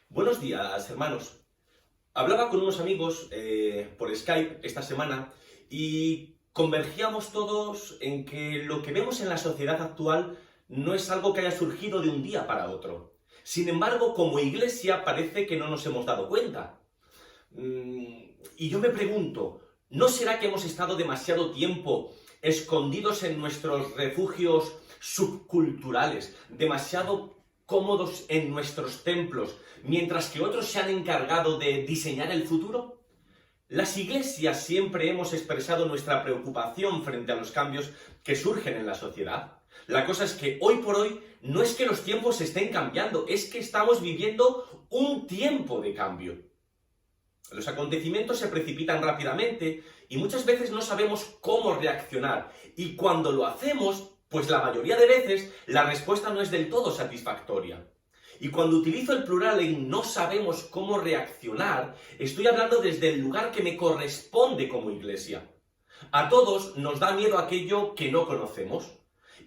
Buenos días, hermanos. Hablaba con unos amigos por Skype esta semana y convergíamos todos en que lo que vemos en la sociedad actual no es algo que haya surgido de un día para otro. Sin embargo, como iglesia parece que no nos hemos dado cuenta. Y yo me pregunto, ¿no será que hemos estado demasiado tiempo escondidos en nuestros refugios subculturales, demasiado cómodos en nuestros templos, mientras que otros se han encargado de diseñar el futuro? Las iglesias siempre hemos expresado nuestra preocupación frente a los cambios que surgen en la sociedad. La cosa es que hoy por hoy no es que los tiempos estén cambiando, es que estamos viviendo un tiempo de cambio. Los acontecimientos se precipitan rápidamente y muchas veces no sabemos cómo reaccionar. Y cuando lo hacemos, pues la mayoría de veces la respuesta no es del todo satisfactoria. Y cuando utilizo el plural en no sabemos cómo reaccionar, estoy hablando desde el lugar que me corresponde como iglesia. A todos nos da miedo aquello que no conocemos.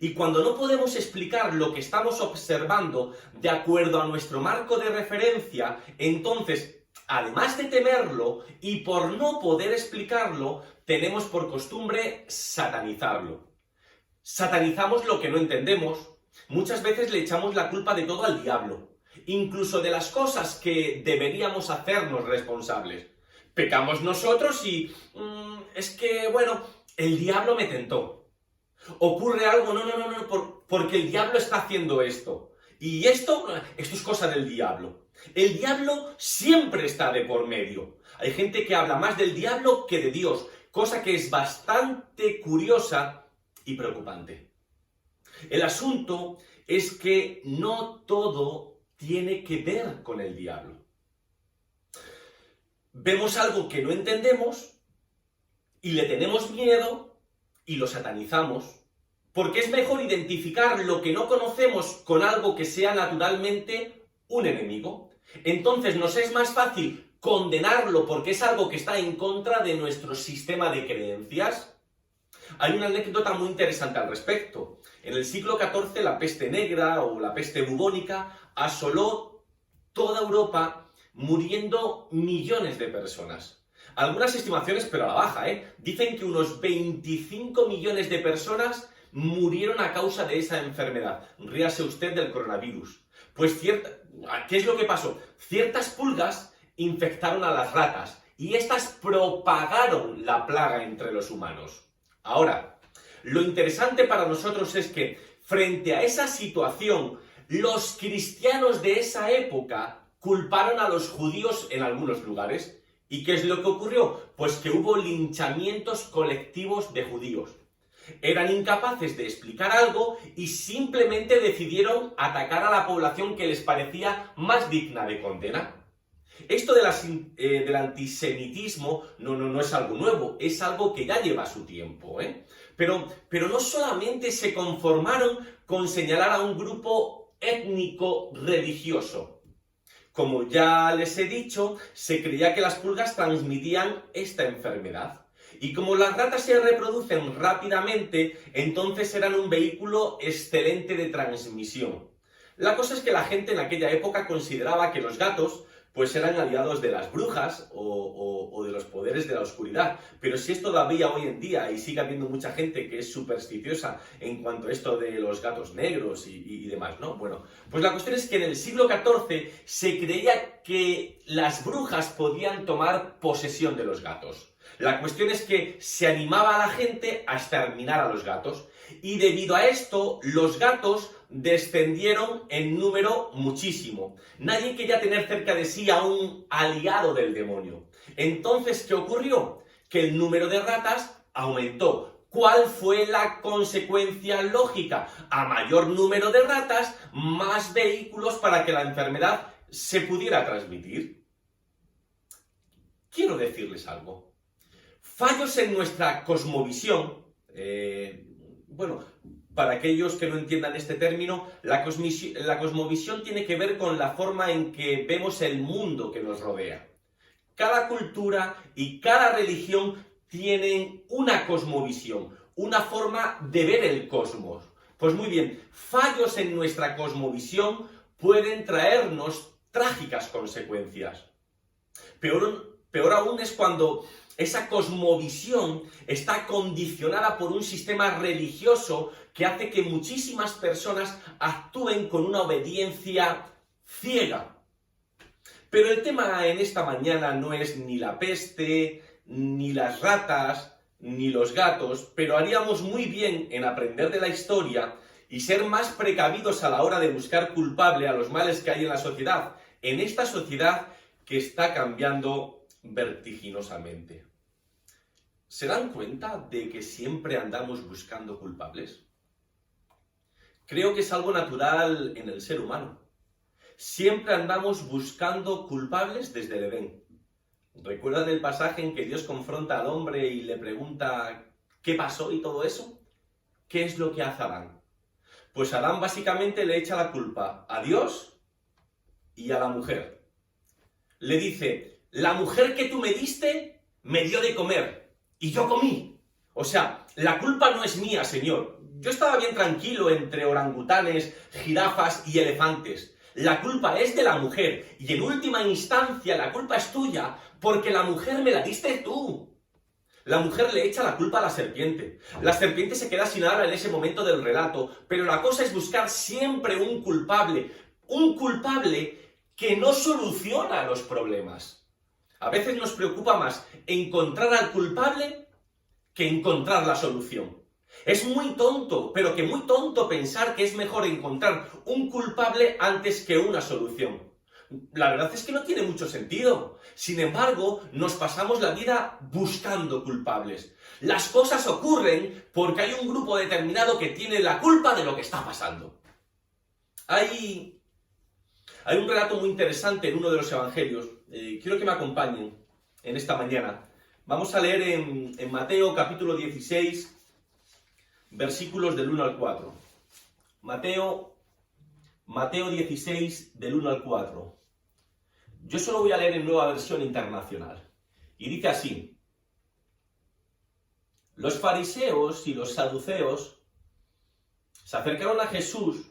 Y cuando no podemos explicar lo que estamos observando de acuerdo a nuestro marco de referencia, entonces, además de temerlo y por no poder explicarlo, tenemos por costumbre satanizarlo. Satanizamos lo que no entendemos. Muchas veces le echamos la culpa de todo al diablo, incluso de las cosas que deberíamos hacernos responsables. Pecamos nosotros y es que, bueno, el diablo me tentó. Ocurre algo, porque el diablo está haciendo esto. Y esto es cosa del diablo. El diablo siempre está de por medio. Hay gente que habla más del diablo que de Dios, cosa que es bastante curiosa y preocupante. El asunto es que no todo tiene que ver con el diablo. Vemos algo que no entendemos y le tenemos miedo y lo satanizamos, porque es mejor identificar lo que no conocemos con algo que sea naturalmente un enemigo. Entonces nos es más fácil condenarlo porque es algo que está en contra de nuestro sistema de creencias. Hay una anécdota muy interesante al respecto. En el siglo XIV la peste negra o la peste bubónica asoló toda Europa, muriendo millones de personas. Algunas estimaciones, pero a la baja, dicen que unos 25 millones de personas murieron a causa de esa enfermedad. Ríase usted del coronavirus. Pues ¿qué es lo que pasó? Ciertas pulgas infectaron a las ratas y estas propagaron la plaga entre los humanos. Ahora, lo interesante para nosotros es que frente a esa situación, los cristianos de esa época culparon a los judíos en algunos lugares. ¿Y qué es lo que ocurrió? Pues que hubo linchamientos colectivos de judíos. Eran incapaces de explicar algo y simplemente decidieron atacar a la población que les parecía más digna de condena. Esto del antisemitismo no es algo nuevo, es algo que ya lleva su tiempo, Pero no solamente se conformaron con señalar a un grupo étnico religioso. Como ya les he dicho, se creía que las pulgas transmitían esta enfermedad. Y como las ratas se reproducen rápidamente, entonces eran un vehículo excelente de transmisión. La cosa es que la gente en aquella época consideraba que los gatos pues eran aliados de las brujas o de los poderes de la oscuridad. Pero si es todavía hoy en día y sigue habiendo mucha gente que es supersticiosa en cuanto a esto de los gatos negros y demás, ¿no? Bueno, pues la cuestión es que en el siglo XIV se creía que las brujas podían tomar posesión de los gatos. La cuestión es que se animaba a la gente a exterminar a los gatos. Y debido a esto, los gatos descendieron en número muchísimo. Nadie quería tener cerca de sí a un aliado del demonio. Entonces, ¿qué ocurrió? Que el número de ratas aumentó. ¿Cuál fue la consecuencia lógica? A mayor número de ratas, más vehículos para que la enfermedad se pudiera transmitir. Quiero decirles algo. Fallos en nuestra cosmovisión, para aquellos que no entiendan este término, la cosmovisión tiene que ver con la forma en que vemos el mundo que nos rodea. Cada cultura y cada religión tienen una cosmovisión, una forma de ver el cosmos. Pues muy bien, fallos en nuestra cosmovisión pueden traernos trágicas consecuencias. Peor aún es cuando esa cosmovisión está condicionada por un sistema religioso que hace que muchísimas personas actúen con una obediencia ciega. Pero el tema en esta mañana no es ni la peste, ni las ratas, ni los gatos, pero haríamos muy bien en aprender de la historia y ser más precavidos a la hora de buscar culpable a los males que hay en la sociedad, en esta sociedad que está cambiando vertiginosamente. ¿Se dan cuenta de que siempre andamos buscando culpables? Creo que es algo natural en el ser humano. Siempre andamos buscando culpables desde el Edén. ¿Recuerdan el pasaje en que Dios confronta al hombre y le pregunta qué pasó y todo eso? ¿Qué es lo que hace Adán? Pues Adán básicamente le echa la culpa a Dios y a la mujer. Le dice, la mujer que tú me diste me dio de comer y yo comí. O sea, la culpa no es mía, Señor. Yo estaba bien tranquilo entre orangutanes, jirafas y elefantes. La culpa es de la mujer y en última instancia la culpa es tuya porque la mujer me la diste tú. La mujer le echa la culpa a la serpiente. La serpiente se queda sin habla en ese momento del relato, pero la cosa es buscar siempre un culpable que no soluciona los problemas. A veces nos preocupa más encontrar al culpable que encontrar la solución. Es muy tonto, pero que muy tonto pensar que es mejor encontrar un culpable antes que una solución. La verdad es que no tiene mucho sentido. Sin embargo, nos pasamos la vida buscando culpables. Las cosas ocurren porque hay un grupo determinado que tiene la culpa de lo que está pasando. Hay un relato muy interesante en uno de los evangelios. Quiero que me acompañen en esta mañana. Vamos a leer en Mateo capítulo 16, versículos del 1 al 4. Mateo 16, del 1 al 4. Yo solo voy a leer en Nueva Versión Internacional. Y dice así: Los fariseos y los saduceos se acercaron a Jesús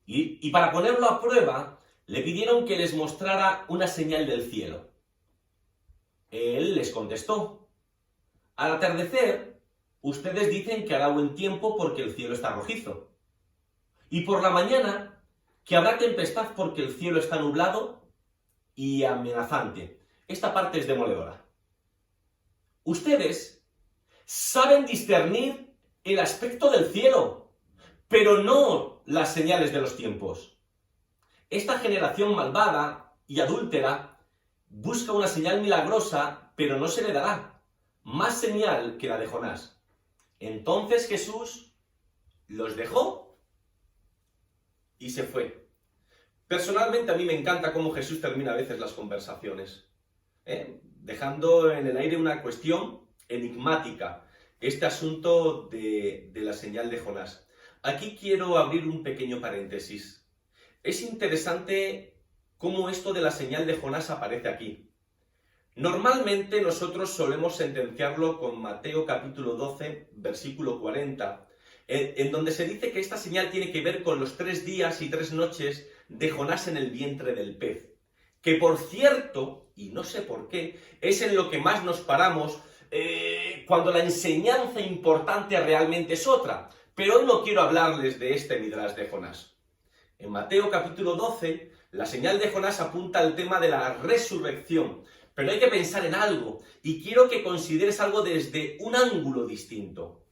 y para ponerlo a prueba le pidieron que les mostrara una señal del cielo. Él les contestó: Al atardecer, ustedes dicen que hará buen tiempo porque el cielo está rojizo. Y por la mañana, que habrá tempestad porque el cielo está nublado y amenazante. Esta parte es demoledora. Ustedes saben discernir el aspecto del cielo, pero no las señales de los tiempos. Esta generación malvada y adúltera busca una señal milagrosa, pero no se le dará. Más señal que la de Jonás. Entonces Jesús los dejó y se fue. Personalmente a mí me encanta cómo Jesús termina a veces las conversaciones, dejando en el aire una cuestión enigmática, este asunto de la señal de Jonás. Aquí quiero abrir un pequeño paréntesis. Es interesante cómo esto de la señal de Jonás aparece aquí. Normalmente nosotros solemos sentenciarlo con Mateo capítulo 12, versículo 40, en donde se dice que esta señal tiene que ver con los 3 días y 3 noches de Jonás en el vientre del pez. Que por cierto, y no sé por qué, es en lo que más nos paramos cuando la enseñanza importante realmente es otra. Pero hoy no quiero hablarles de este Midrash de Jonás. En Mateo capítulo 12, la señal de Jonás apunta al tema de la resurrección. Pero hay que pensar en algo, y quiero que consideres algo desde un ángulo distinto.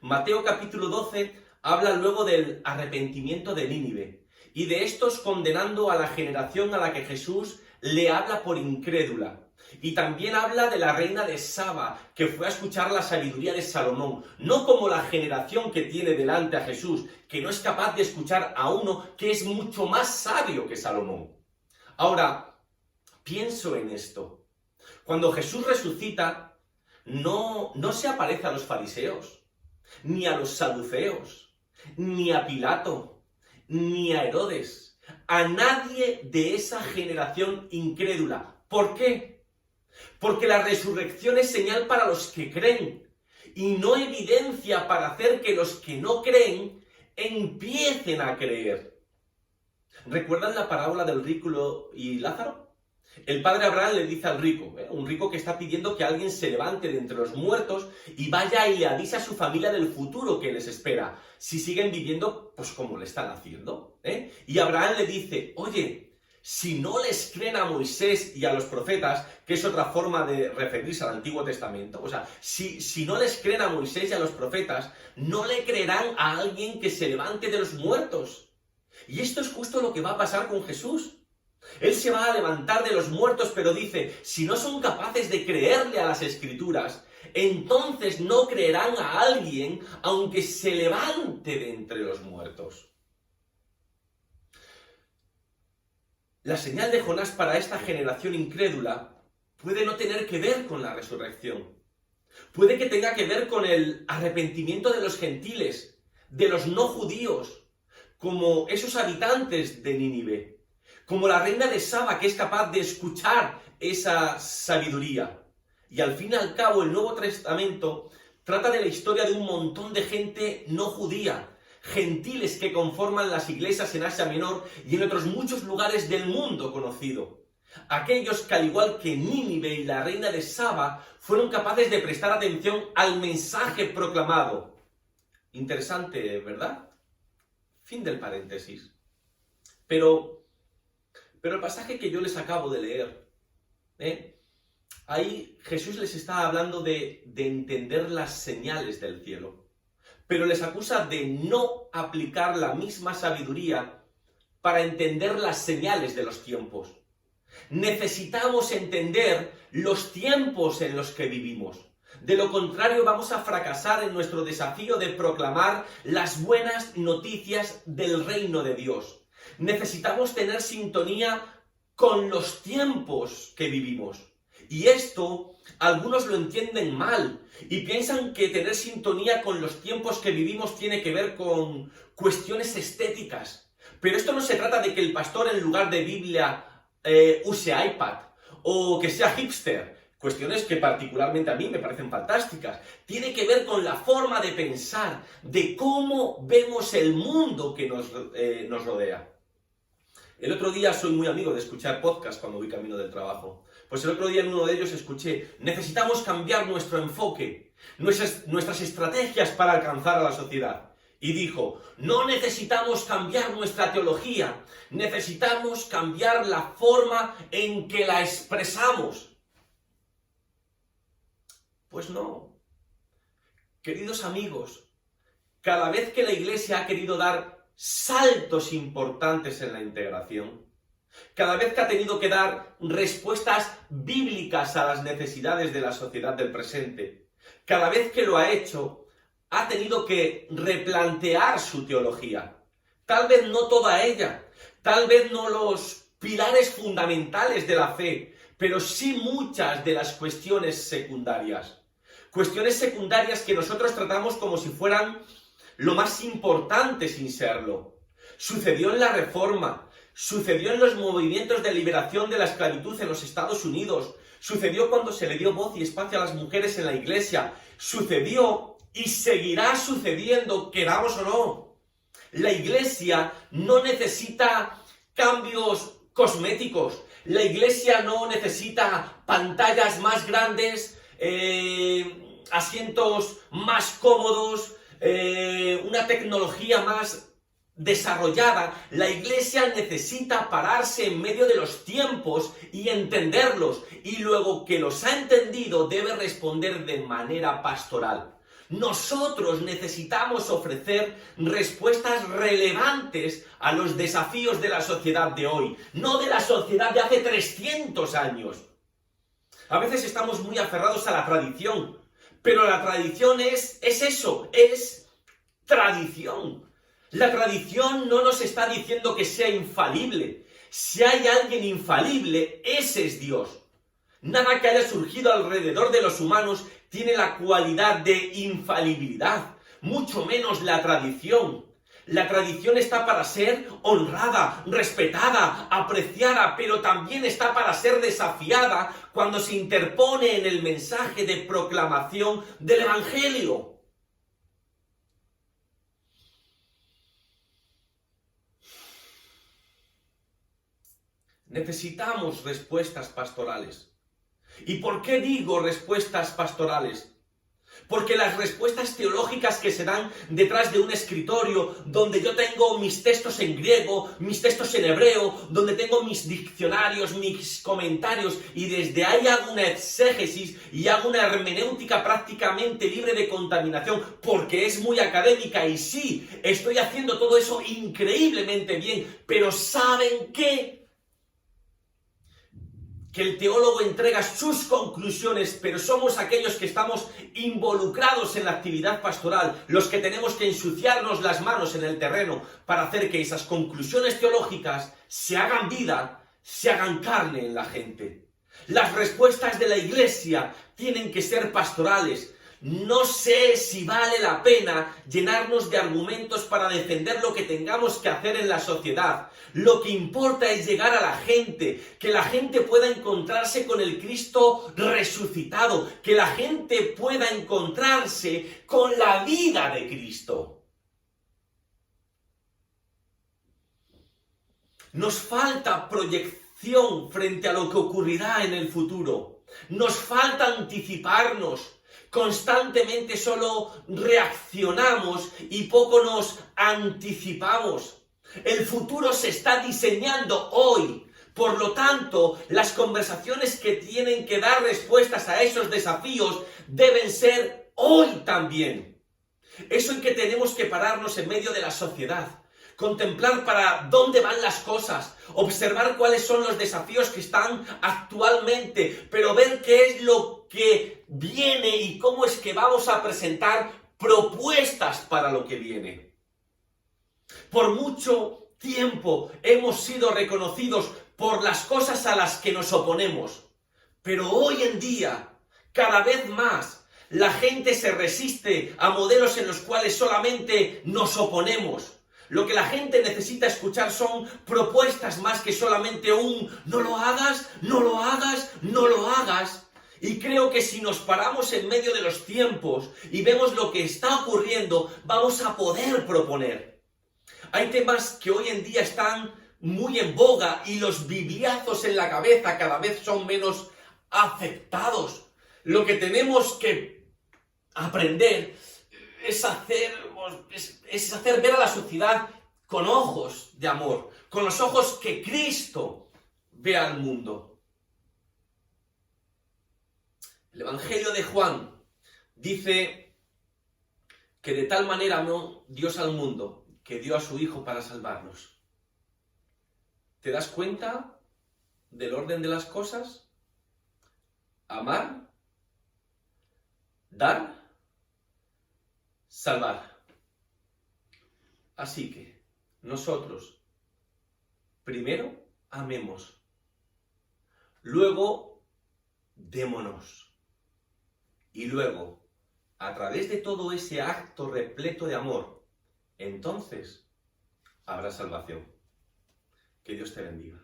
Mateo capítulo 12 habla luego del arrepentimiento de Nínive, y de estos condenando a la generación a la que Jesús le habla por incrédula. Y también habla de la reina de Saba, que fue a escuchar la sabiduría de Salomón, no como la generación que tiene delante a Jesús, que no es capaz de escuchar a uno que es mucho más sabio que Salomón. Ahora, pienso en esto. Cuando Jesús resucita, no se aparece a los fariseos, ni a los saduceos, ni a Pilato, ni a Herodes, a nadie de esa generación incrédula. ¿Por qué? Porque la resurrección es señal para los que creen y no evidencia para hacer que los que no creen empiecen a creer. ¿Recuerdan la parábola del rico y Lázaro? El padre Abraham le dice al rico, un rico que está pidiendo que alguien se levante de entre los muertos y vaya y le avise a su familia del futuro que les espera, si siguen viviendo pues como le están haciendo. Y Abraham le dice, oye, si no les creen a Moisés y a los profetas, que es otra forma de referirse al Antiguo Testamento, o sea, si no les creen a Moisés y a los profetas, no le creerán a alguien que se levante de los muertos. Y esto es justo lo que va a pasar con Jesús. Él se va a levantar de los muertos, pero dice, si no son capaces de creerle a las Escrituras, entonces no creerán a alguien aunque se levante de entre los muertos. La señal de Jonás para esta generación incrédula puede no tener que ver con la resurrección. Puede que tenga que ver con el arrepentimiento de los gentiles, de los no judíos, como esos habitantes de Nínive, como la reina de Saba que es capaz de escuchar esa sabiduría. Y al fin y al cabo el Nuevo Testamento trata de la historia de un montón de gente no judía, gentiles que conforman las iglesias en Asia Menor y en otros muchos lugares del mundo conocido. Aquellos que, al igual que Nínive y la reina de Saba, fueron capaces de prestar atención al mensaje proclamado. Interesante, ¿verdad? Fin del paréntesis. Pero el pasaje que yo les acabo de leer, ahí Jesús les está hablando de entender las señales del cielo. Pero les acusa de no aplicar la misma sabiduría para entender las señales de los tiempos. Necesitamos entender los tiempos en los que vivimos. De lo contrario, vamos a fracasar en nuestro desafío de proclamar las buenas noticias del reino de Dios. Necesitamos tener sintonía con los tiempos que vivimos. Y esto algunos lo entienden mal y piensan que tener sintonía con los tiempos que vivimos tiene que ver con cuestiones estéticas. Pero esto no se trata de que el pastor en lugar de Biblia use iPad o que sea hipster. Cuestiones que particularmente a mí me parecen fantásticas. Tiene que ver con la forma de pensar, de cómo vemos el mundo que nos rodea. El otro día soy muy amigo de escuchar podcasts cuando voy camino del trabajo. Pues el otro día en uno de ellos escuché, necesitamos cambiar nuestro enfoque, nuestras estrategias para alcanzar a la sociedad. Y dijo, no necesitamos cambiar nuestra teología, necesitamos cambiar la forma en que la expresamos. Pues no. Queridos amigos, cada vez que la Iglesia ha querido dar saltos importantes en la integración, cada vez que ha tenido que dar respuestas bíblicas a las necesidades de la sociedad del presente, cada vez que lo ha hecho, ha tenido que replantear su teología. Tal vez no toda ella, tal vez no los pilares fundamentales de la fe, pero sí muchas de las cuestiones secundarias. Cuestiones secundarias que nosotros tratamos como si fueran lo más importante sin serlo. Sucedió en la Reforma, sucedió en los movimientos de liberación de la esclavitud en los Estados Unidos, sucedió cuando se le dio voz y espacio a las mujeres en la Iglesia, sucedió y seguirá sucediendo, queramos o no. La Iglesia no necesita cambios cosméticos, la Iglesia no necesita pantallas más grandes, asientos más cómodos, una tecnología más desarrollada. La Iglesia necesita pararse en medio de los tiempos y entenderlos, y luego que los ha entendido debe responder de manera pastoral. Nosotros necesitamos ofrecer respuestas relevantes a los desafíos de la sociedad de hoy, no de la sociedad de hace 300 años. A veces estamos muy aferrados a la tradición, pero la tradición es eso, es tradición. La tradición no nos está diciendo que sea infalible. Si hay alguien infalible, ese es Dios. Nada que haya surgido alrededor de los humanos tiene la cualidad de infalibilidad, mucho menos la tradición. La tradición está para ser honrada, respetada, apreciada, pero también está para ser desafiada cuando se interpone en el mensaje de proclamación del Evangelio. Necesitamos respuestas pastorales. ¿Y por qué digo respuestas pastorales? Porque las respuestas teológicas que se dan detrás de un escritorio, donde yo tengo mis textos en griego, mis textos en hebreo, donde tengo mis diccionarios, mis comentarios, y desde ahí hago una exégesis y hago una hermenéutica prácticamente libre de contaminación, porque es muy académica, y sí, estoy haciendo todo eso increíblemente bien, pero ¿saben qué? Que el teólogo entrega sus conclusiones, pero somos aquellos que estamos involucrados en la actividad pastoral, los que tenemos que ensuciarnos las manos en el terreno para hacer que esas conclusiones teológicas se hagan vida, se hagan carne en la gente. Las respuestas de la Iglesia tienen que ser pastorales. No sé si vale la pena llenarnos de argumentos para defender lo que tengamos que hacer en la sociedad. Lo que importa es llegar a la gente, que la gente pueda encontrarse con el Cristo resucitado, que la gente pueda encontrarse con la vida de Cristo. Nos falta proyección frente a lo que ocurrirá en el futuro. Nos falta anticiparnos. Constantemente solo reaccionamos y poco nos anticipamos. El futuro se está diseñando hoy. Por lo tanto, las conversaciones que tienen que dar respuestas a esos desafíos deben ser hoy también. Eso en que tenemos que pararnos en medio de la sociedad. Contemplar para dónde van las cosas, observar cuáles son los desafíos que están actualmente, pero ver qué es lo que viene y cómo es que vamos a presentar propuestas para lo que viene. Por mucho tiempo hemos sido reconocidos por las cosas a las que nos oponemos, pero hoy en día, cada vez más, la gente se resiste a modelos en los cuales solamente nos oponemos. Lo que la gente necesita escuchar son propuestas más que solamente un no lo hagas, no lo hagas, no lo hagas. Y creo que si nos paramos en medio de los tiempos y vemos lo que está ocurriendo, vamos a poder proponer. Hay temas que hoy en día están muy en boga y los bibliazos en la cabeza cada vez son menos aceptados. Lo que tenemos que aprender es hacer ver a la sociedad con ojos de amor, con los ojos que Cristo ve al mundo. El Evangelio de Juan dice que de tal manera amó Dios al mundo que dio a su Hijo para salvarnos. ¿Te das cuenta del orden de las cosas? Amar, dar, salvar. Así que nosotros primero amemos, luego démonos y luego, a través de todo ese acto repleto de amor, entonces habrá salvación. Que Dios te bendiga.